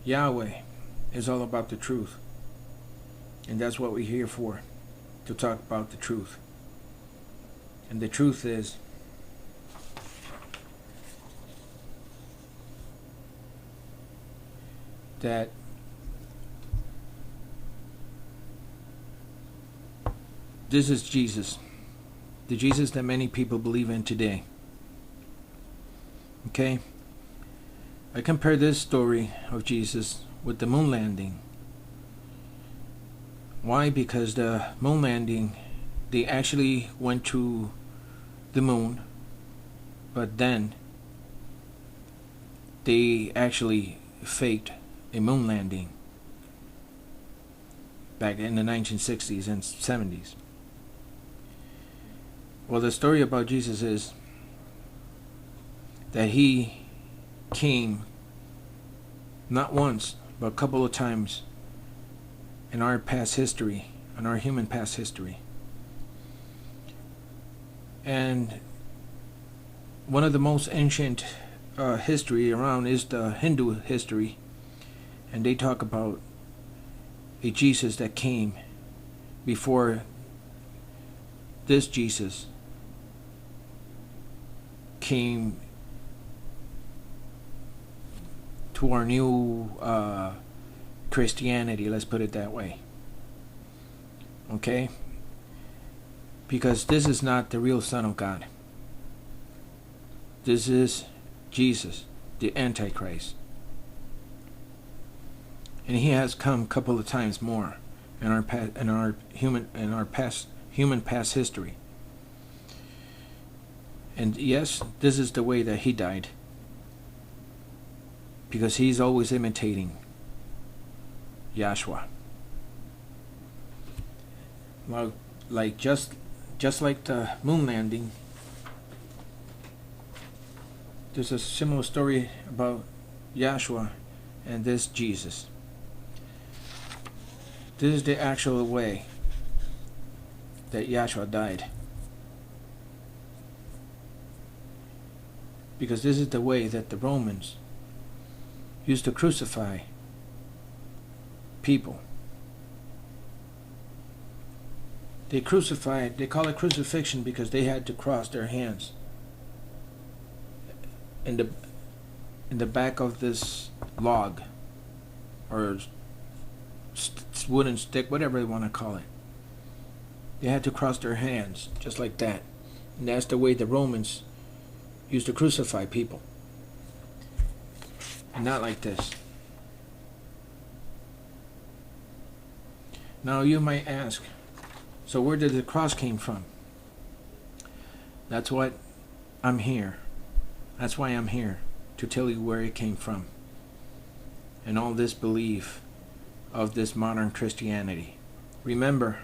Yahweh is all about the truth. And that's what we're here for, to talk about the truth. And the truth is that this is Jesus, the Jesus that many people believe in today. Okay? I compare this story of Jesus with the moon landing. Why? Because the moon landing, they actually went to the moon, but then they actually faked a moon landing back in the 1960s and 70s. Well, the story about Jesus is that he came not once, but a couple of times in our past history, in our human past history. And one of the most ancient history around is the Hindu history. And they talk about a Jesus that came before this Jesus came to our new Christianity, let's put it that way. Okay? Because this is not the real Son of God. This is Jesus, the Antichrist. And he has come a couple of times more in our human past history. And yes, this is the way that he died. Because he's always imitating Yahshua. Well, like just like the moon landing, there's a similar story about Yahshua and this Jesus. This is the actual way that Yahshua died. Because this is the way that the Romans used to crucify people. They call it crucifixion because they had to cross their hands in the back of this log or wooden stick, whatever they want to call it. They had to cross their hands just like that. And that's the way the Romans used to crucify people. And not like this. Now you might ask, so where did the cross came from? That's what I'm here. That's why I'm here, to tell you where it came from. And all this belief of this modern Christianity. Remember,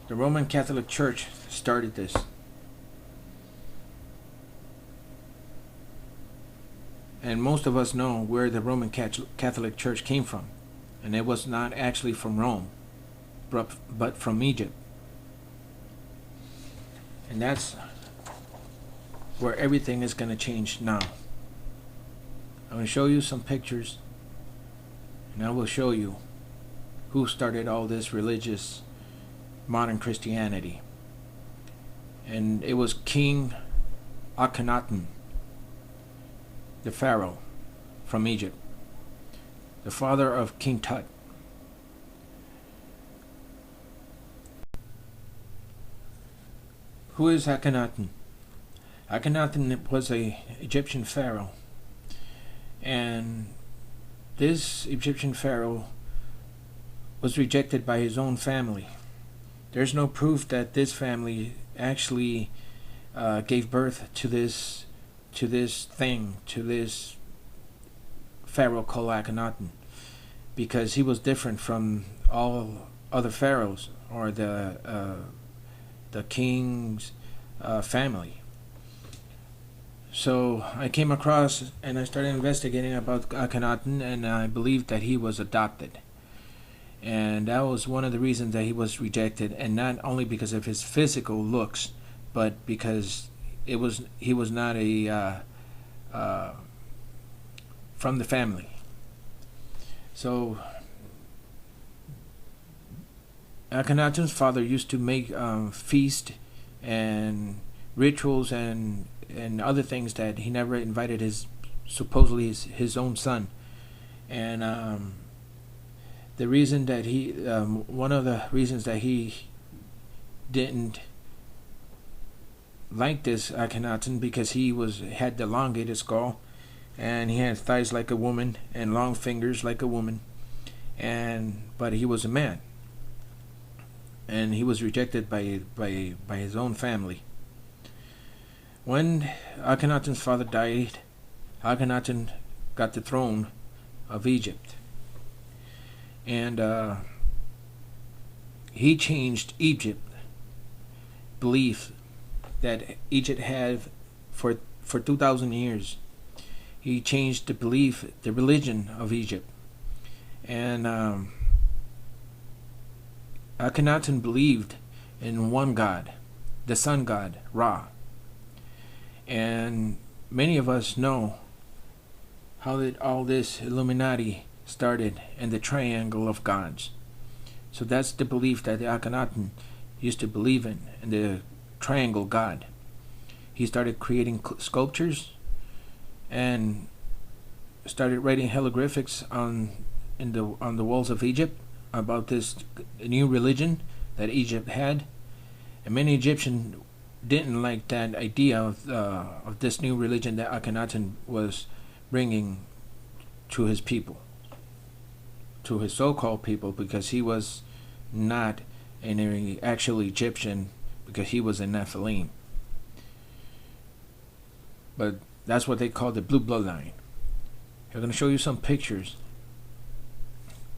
the Roman Catholic Church started this. And most of us know where the Roman Catholic Church came from. And it was not actually from Rome, but from Egypt. And that's where everything is going to change now. I'm going to show you some pictures, and I will show you who started all this religious modern Christianity. And it was King Akhenaten, the Pharaoh from Egypt, the father of King Tut. Who is Akhenaten? Akhenaten was an Egyptian pharaoh, and this Egyptian pharaoh was rejected by his own family. There's no proof that this family actually gave birth to this pharaoh called Akhenaten, because he was different from all other pharaohs or the king's family. So I came across and I started investigating about Akhenaten, and I believed that he was adopted. And that was one of the reasons that he was rejected, and not only because of his physical looks, but because he was not from the family. So Akhenaten's father used to make feast and rituals and other things that he never invited supposedly his own son. And the reason that he one of the reasons that he didn't like this Akhenaten, because he had the elongated skull, and he had thighs like a woman and long fingers like a woman, but he was a man, and he was rejected by his own family. When Akhenaten's father died, Akhenaten got the throne of Egypt, and he changed Egypt belief that Egypt had for 2,000 years. He changed the belief, the religion of Egypt, and Akhenaten believed in one God, the sun god Ra. And many of us know how that all this Illuminati started, and the triangle of gods. So that's the belief that Akhenaten used to believe in the triangle god. He started creating sculptures and started writing hieroglyphics on the walls of Egypt about this new religion that Egypt had, and many Egyptians didn't like that idea of this new religion that Akhenaten was bringing to his people, to his so-called people, because he was not an actual Egyptian, because he was a Nephilim. But that's what they call the blue bloodline. I'm going to show you some pictures.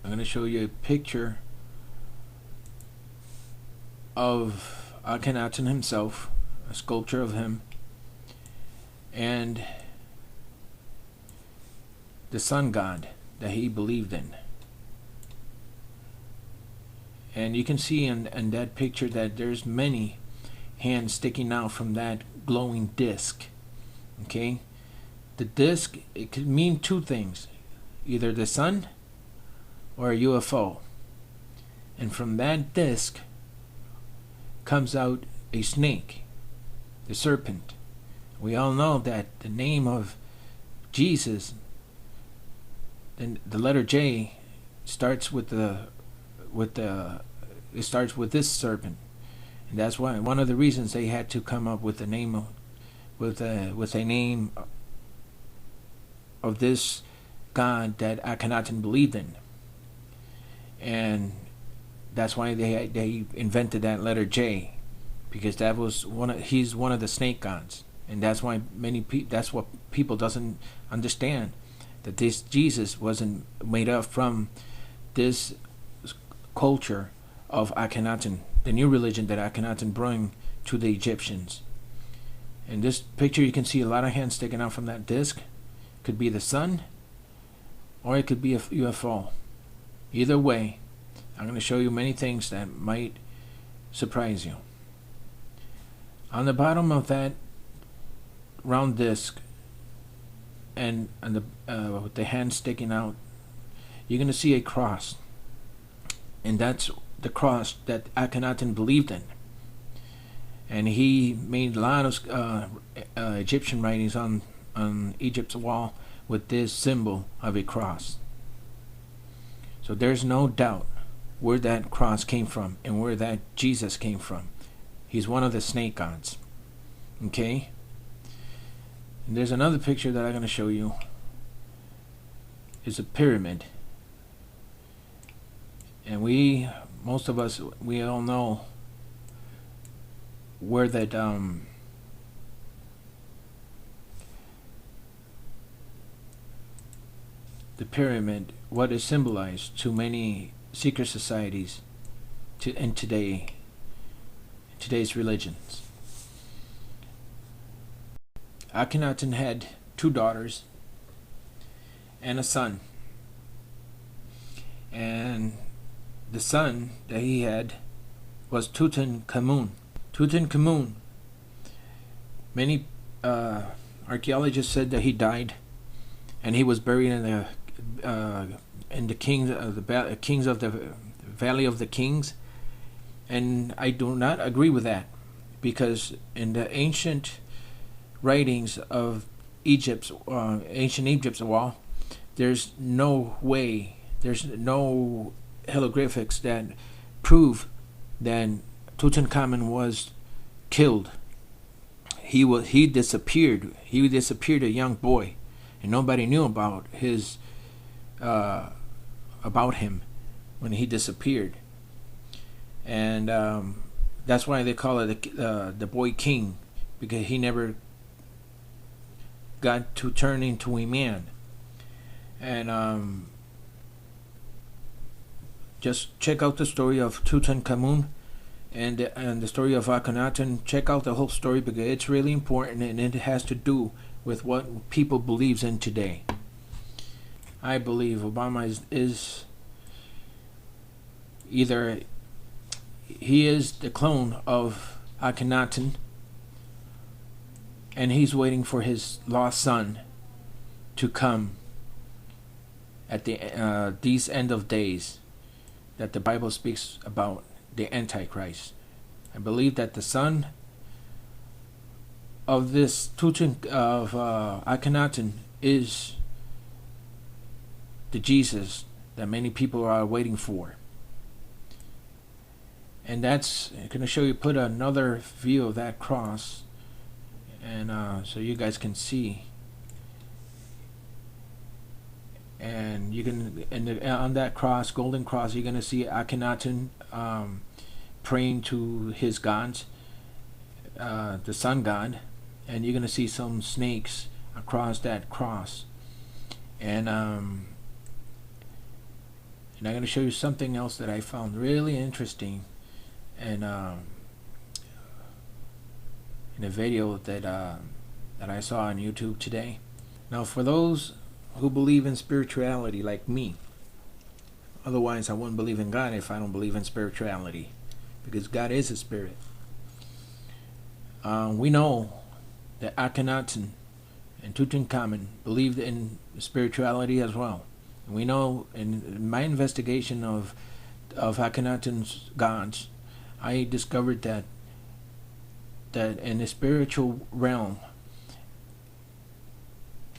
I'm going to show you a picture of Akhenaten himself, a sculpture of him, and the sun god that he believed in. And you can see in that picture that there's many hands sticking out from that glowing disc. Okay, the disc, it could mean two things: either the sun or a UFO. And from that disc comes out a snake, the serpent. We all know that the name of Jesus, then the letter J, starts with it starts with this serpent, and that's why one of the reasons they had to come up with the name with a name of this god that Akhenaten believed in, and that's why they invented that letter J, because that was he's one of the snake gods, and that's why that's what people doesn't understand, that this Jesus wasn't made up from this culture of Akhenaten, the new religion that Akhenaten brought to the Egyptians. In this picture you can see a lot of hands sticking out from that disc. Could be the sun, or it could be a UFO. Either way, I'm going to show you many things that might surprise you. On the bottom of that round disc, and with the hand sticking out, you're going to see a cross, and that's the cross that Akhenaten believed in. And he made a lot of Egyptian writings on Egypt's wall with this symbol of a cross. So there's no doubt where that cross came from and where that Jesus came from. He's one of the snake gods. Okay? And there's another picture that I'm going to show you. It's a pyramid. And most of us, we all know where that the pyramid, what is symbolized to many secret societies in today's religions. Akhenaten had 2 daughters and a son, and the son that he had was Tutankhamun. Tutankhamun, many archaeologists said that he died, and he was buried in and the kings of the Valley of the Kings, and I do not agree with that, because in the ancient writings of ancient Egypt's wall, there's no way, there's no hieroglyphics that prove that Tutankhamun was killed. He disappeared. He disappeared a young boy, and nobody knew about him when he disappeared. And that's why they call it the boy king, because he never got to turn into a man. And just check out the story of Tutankhamun and the story of Akhenaten. Check out the whole story, because it's really important, and it has to do with what people believes in today. I believe Obama is either he is the clone of Akhenaten, and he's waiting for his lost son to come at these end of days that the Bible speaks about, the Antichrist. I believe that the son of this Akhenaten is the Jesus that many people are waiting for. And that's going to show you, put another view of that cross, and so you guys can see. And you can, on that cross, golden cross, you're going to see Akhenaten praying to his gods, the sun god, and you're going to see some snakes across that cross. And I'm going to show you something else that I found really interesting, and in a video that I saw on YouTube today. Now, for those who believe in spirituality like me, otherwise I wouldn't believe in God if I don't believe in spirituality, because God is a spirit. We know that Akhenaten and Tutankhamun believed in spirituality as well. And we know in my investigation of Akhenaten's gods, I discovered that in the spiritual realm,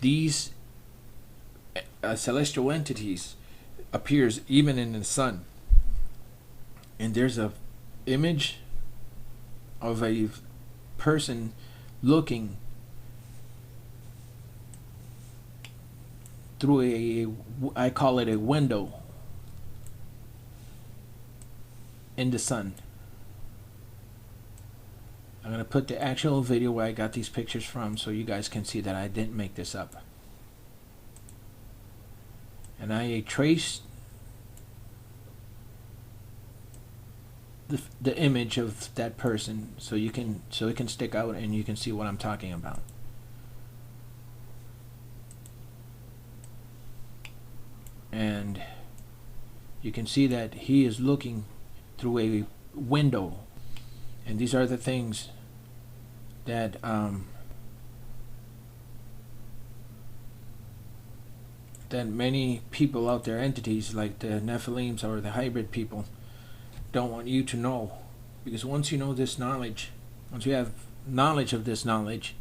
these celestial entities appears even in the sun. And there's a image of a person looking through I call it a window in the sun. I'm going to put the actual video where I got these pictures from, so you guys can see that I didn't make this up. And I traced the image of that person, so it can stick out and you can see what I'm talking about. And you can see that he is looking through a window, and these are the things that that many people out there, entities like the Nephilims or the hybrid people, don't want you to know. Because once you know this knowledge, once you have knowledge of this knowledge,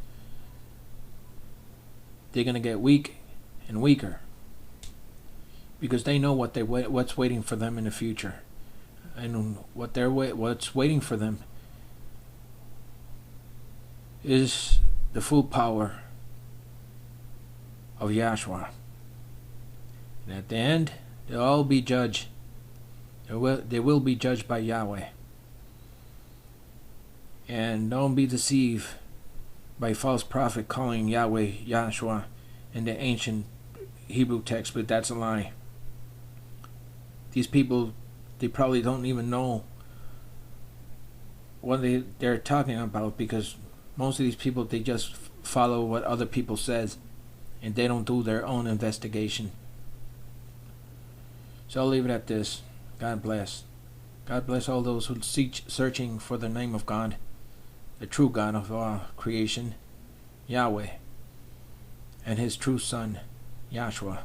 they're going to get weak and weaker, because they know what's waiting for them in the future, and what's waiting for them is the full power of Yahshua. And at the end, they'll all be judged. They will be judged by Yahweh. And don't be deceived by false prophet calling Yahweh Yahshua in the ancient Hebrew text, but that's a lie. These people, they probably don't even know what they're talking about, because most of these people, they just follow what other people says, and they don't do their own investigation. So I'll leave it at this. God bless. God bless all those who searching for the name of God, the true God of our creation, Yahweh, and his true Son, Yahshua.